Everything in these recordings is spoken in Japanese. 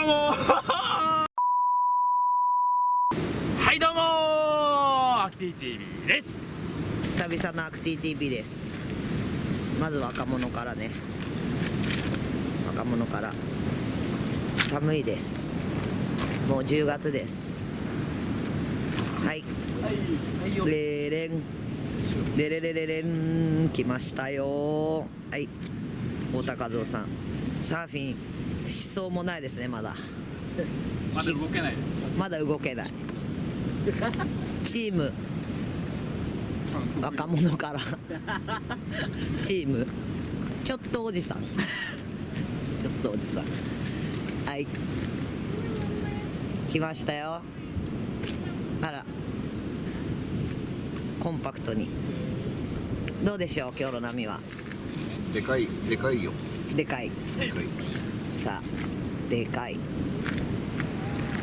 もはいどうもアクティ TV です。久々のアクティ TV です。まず若者からね、若者から寒いです。もう10月です。はい、レレンレレレレレン来ましたよ。はい、太田和夫さん、サーフィンしそうもないですね。まだ動けない。まだ動けないチーム若者からチームちょっとおじさんちょっとおじさん、はい来ましたよ。あらコンパクトにどうでしょう今日の波は。でかいよ。でかいでかい。さあでかい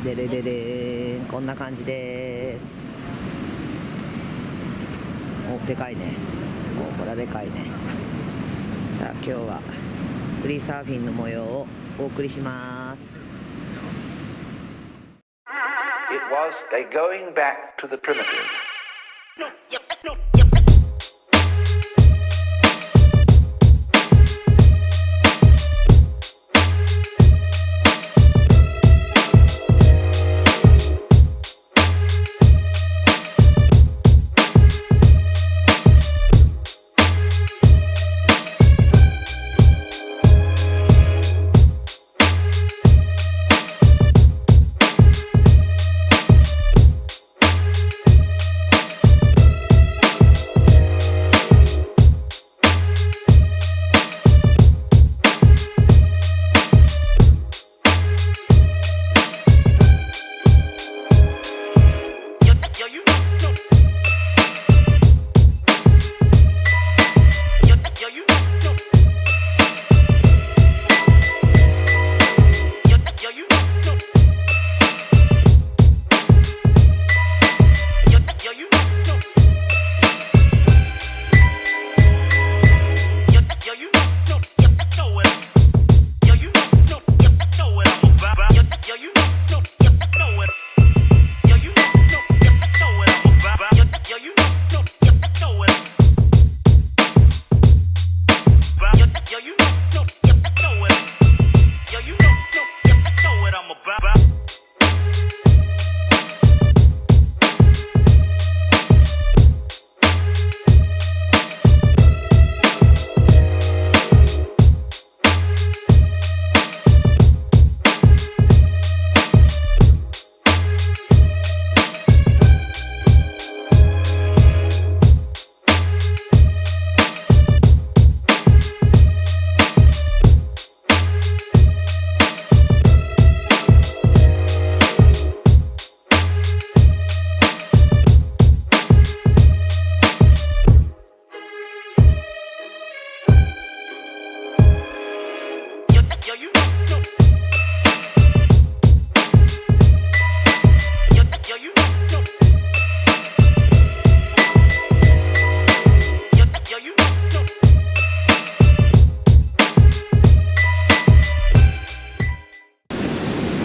でれれれん、こんな感じです。おでかいね。おこれはでかいね。さあ今日はフリーサーフィンの模様をお送りします。 It was a going back to the primitive.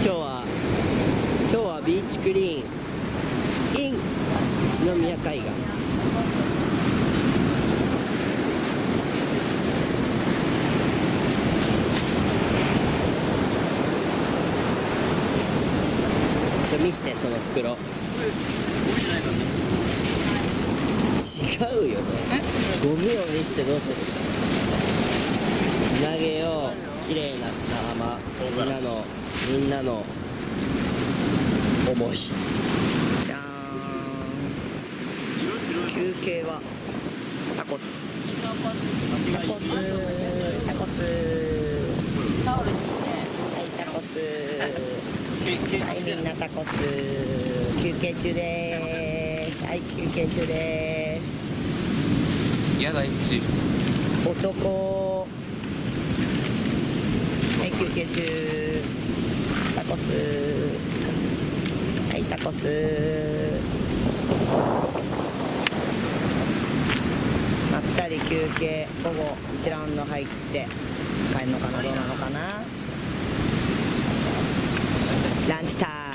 今日はビーチクリーン in 一宮海岸。見してその袋。違うよね。ゴミを見してどうする。投げよう。綺麗な砂浜。みんなの思い。じゃーん。休憩はタコス。タコス。タコス。はいタコス。はいみんなタコス。休憩中でーす。はい休憩中でーす。やだエッチ男。はい休憩中。タコス。はいタコス。まったり休憩。午後1ラウンド入って帰るのかな、どうなのかな。したい。